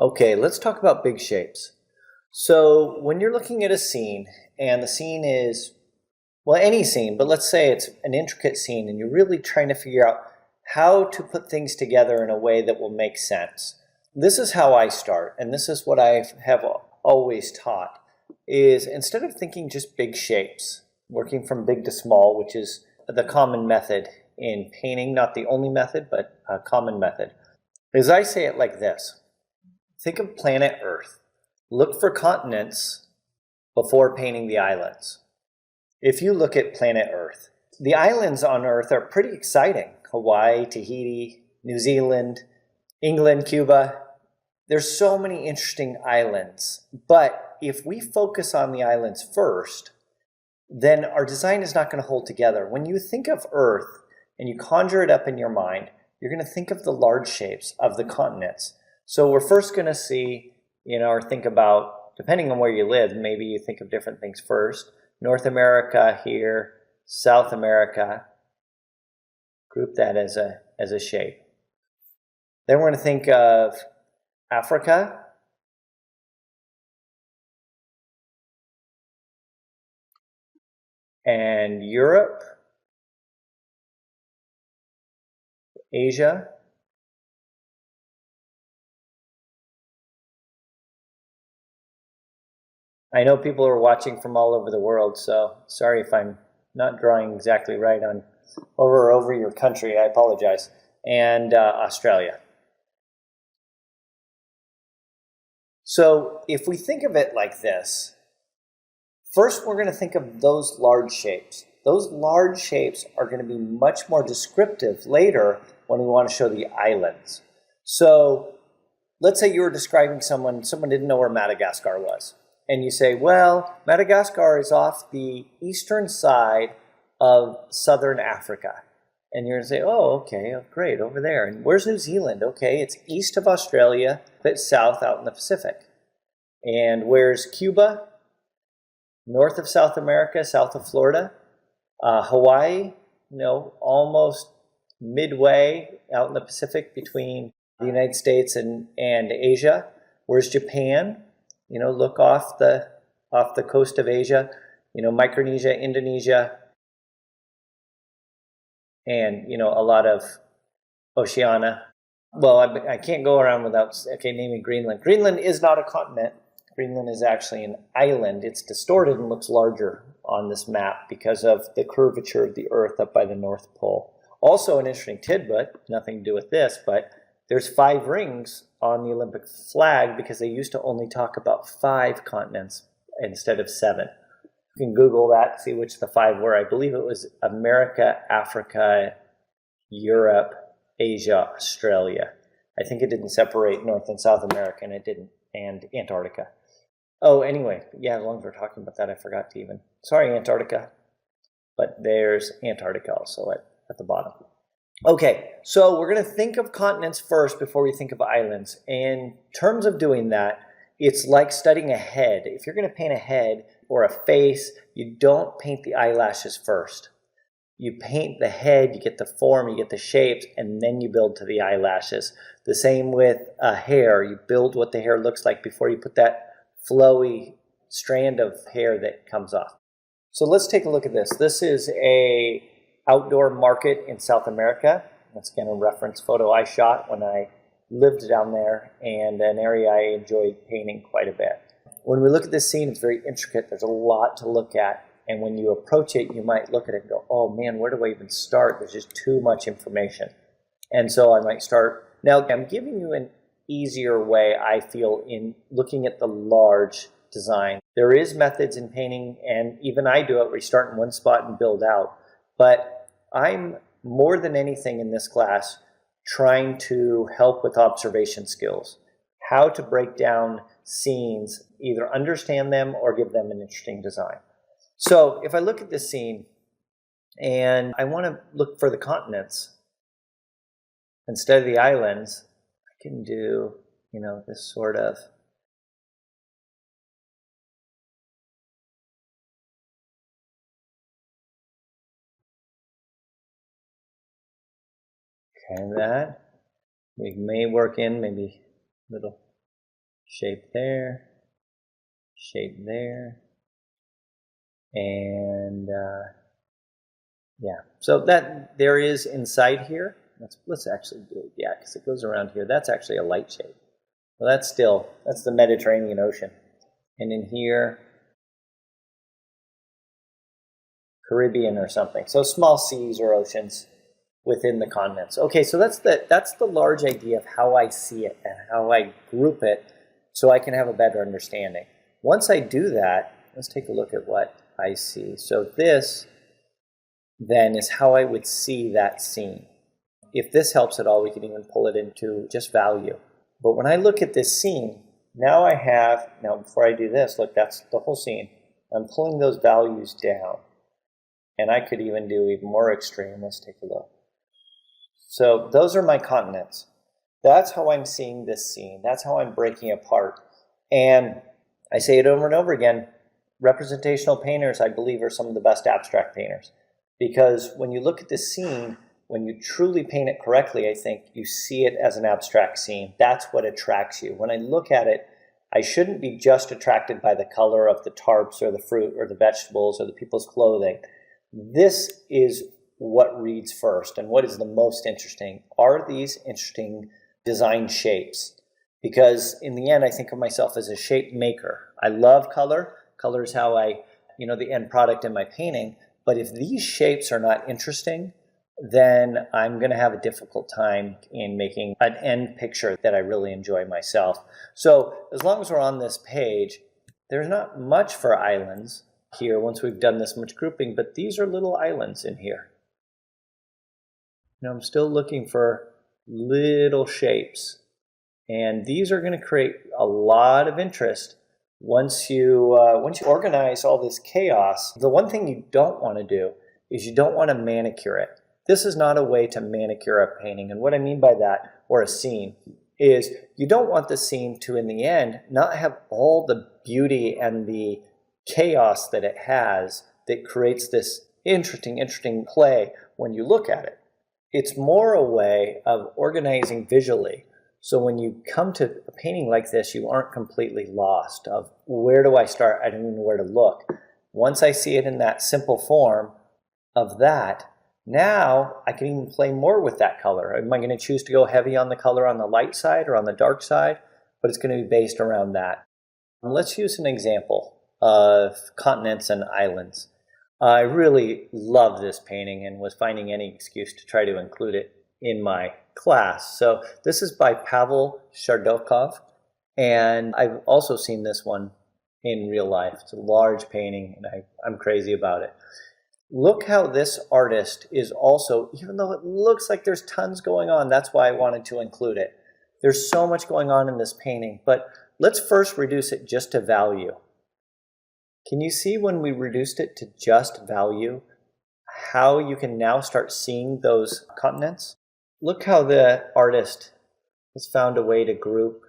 Okay, let's talk about big shapes. So when you're looking at a scene, and the scene is, well, any scene, but let's say it's an intricate scene, and you're really trying to figure out how to put things together in a way that will make sense. This is how I start, and this is what I have always taught, is instead of thinking just big shapes, working from big to small, which is the common method in painting, not the only method, but a common method, is I say it like this. Think of planet Earth. Look for continents before painting the islands. If you look at planet Earth, the islands on Earth are pretty exciting. Hawaii, Tahiti, New Zealand, England, Cuba. There's so many interesting islands. But if we focus on the islands first, then our design is not going to hold together. When you think of Earth and you conjure it up in your mind, you're going to think of the large shapes of the continents. So we're first going to see, or think about, depending on where you live, maybe you think of different things first. North America here, South America, group that as a shape. Then we're going to think of Africa, and Europe, Asia, I know people are watching from all over the world, so sorry if I'm not drawing exactly right on over your country. I apologize. And Australia. So if we think of it like this, first we're going to think of those large shapes. Those large shapes are going to be much more descriptive later when we want to show the islands. So let's say you were describing someone didn't know where Madagascar was. And you say, well, Madagascar is off the eastern side of southern Africa. And you're going to say, oh, okay, oh, great, over there. And where's New Zealand? Okay, it's east of Australia, but south out in the Pacific. And where's Cuba? North of South America, south of Florida. Hawaii, almost midway out in the Pacific between the United States and Asia. Where's Japan? Look off the coast of Asia, Micronesia, Indonesia, and, a lot of Oceania. Well, I can't go around without, naming Greenland. Greenland is not a continent. Greenland is actually an island. It's distorted and looks larger on this map because of the curvature of the Earth up by the North Pole. Also an interesting tidbit, nothing to do with this, but there's 5 rings on the Olympic flag because they used to only talk about 5 continents instead of 7. You can Google that, see which the 5 were. I believe it was America, Africa, Europe, Asia, Australia. I think it didn't separate North and South America, and it didn't, and Antarctica. Oh, anyway, yeah, as long as we're talking about that, I forgot to even. Sorry, Antarctica. But there's Antarctica also at the bottom. Okay, so we're going to think of continents first before we think of islands. In terms of doing that, it's like studying a head. If you're going to paint a head or a face, you don't paint the eyelashes first. You paint the head, you get the form, you get the shapes, and then you build to the eyelashes. The same with a hair. You build what the hair looks like before you put that flowy strand of hair that comes off. So let's take a look at this. This is a outdoor market in South America. That's again a reference photo I shot when I lived down there, and an area I enjoyed painting quite a bit. When we look at this scene, it's very intricate. There's a lot to look at, and when you approach it, you might look at it and go, oh man, where do I even start? There's just too much information. And so I might start. Now I'm giving you an easier way, I feel, in looking at the large design. There is methods in painting, and even I do it where you start in one spot and build out. But I'm, more than anything in this class, trying to help with observation skills. How to break down scenes, either understand them or give them an interesting design. So if I look at this scene and I want to look for the continents instead of the islands, I can do, this sort of and that. We may work in maybe a little shape there, shape there, and yeah. So that there is inside here. Let's actually do it, yeah, because it goes around here. That's actually a light shape. Well, that's the Mediterranean Ocean. And in here, Caribbean or something. So small seas or oceans within the continents. Okay, so that's the large idea of how I see it and how I group it so I can have a better understanding. Once I do that, let's take a look at what I see. So this then is how I would see that scene. If this helps at all, we can even pull it into just value. But when I look at this scene, now before I do this, look, that's the whole scene. I'm pulling those values down. And I could even do even more extreme. Let's take a look. So those are my continents. That's how I'm seeing this scene. That's how I'm breaking apart. And I say it over and over again, representational painters, I believe, are some of the best abstract painters. Because when you look at this scene, when you truly paint it correctly, I think you see it as an abstract scene. That's what attracts you. When I look at it, I shouldn't be just attracted by the color of the tarps or the fruit or the vegetables or the people's clothing. This is what reads first and what is the most interesting. Are these interesting design shapes? Because in the end, I think of myself as a shape maker. I love color. Color is how the end product in my painting. But if these shapes are not interesting, then I'm going to have a difficult time in making an end picture that I really enjoy myself. So as long as we're on this page, there's not much for islands here once we've done this much grouping, but these are little islands in here. I'm still looking for little shapes, and these are going to create a lot of interest once you organize all this chaos. The one thing you don't want to do is you don't want to manicure it. This is not a way to manicure a painting. And what I mean by that, or a scene, is you don't want the scene to, in the end, not have all the beauty and the chaos that it has that creates this interesting play when you look at it. It's more a way of organizing visually. So when you come to a painting like this, you aren't completely lost of where do I start? I don't even know where to look. Once I see it in that simple form of that, now I can even play more with that color. Am I going to choose to go heavy on the color on the light side or on the dark side? But it's going to be based around that. Let's use an example of continents and islands. I really love this painting and was finding any excuse to try to include it in my class. So this is by Pavel Shardokov, and I've also seen this one in real life. It's a large painting, and I'm crazy about it. Look how this artist is also, even though it looks like there's tons going on, that's why I wanted to include it. There's so much going on in this painting, but let's first reduce it just to value. Can you see when we reduced it to just value, how you can now start seeing those continents? Look how the artist has found a way to group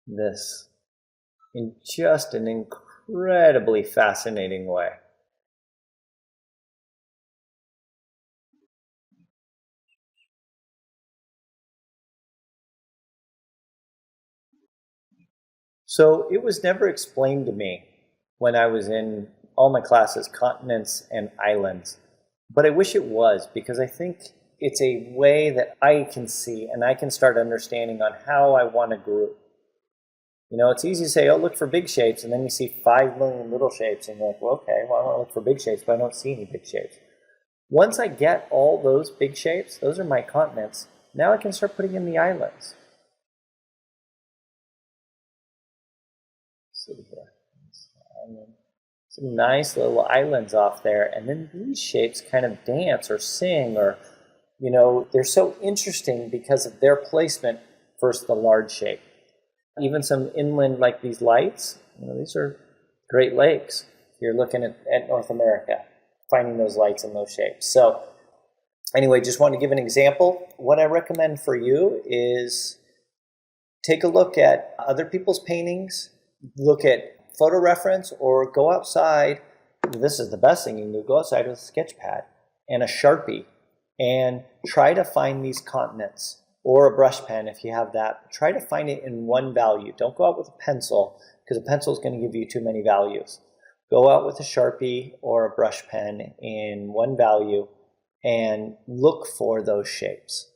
this in just an incredibly fascinating way. So it was never explained to me when I was in all my classes, continents and islands. But I wish it was, because I think it's a way that I can see and I can start understanding on how I want to group. It's easy to say, oh, look for big shapes, and then you see 5 million little shapes, and you're like, well, okay, well, I want to look for big shapes, but I don't see any big shapes. Once I get all those big shapes, those are my continents, now I can start putting in the islands. Let's see here. Some nice little islands off there, and then these shapes kind of dance or sing, or, they're so interesting because of their placement versus the large shape. Even some inland, like these lights, these are Great Lakes. You're looking at North America, finding those lights in those shapes. So anyway, just want to give an example. What I recommend for you is take a look at other people's paintings, look at photo reference, or go outside. This is the best thing you can do. Go outside with a sketch pad and a Sharpie and try to find these continents, or a brush pen if you have that. Try to find it in one value. Don't go out with a pencil, because a pencil is going to give you too many values. Go out with a Sharpie or a brush pen in one value and look for those shapes.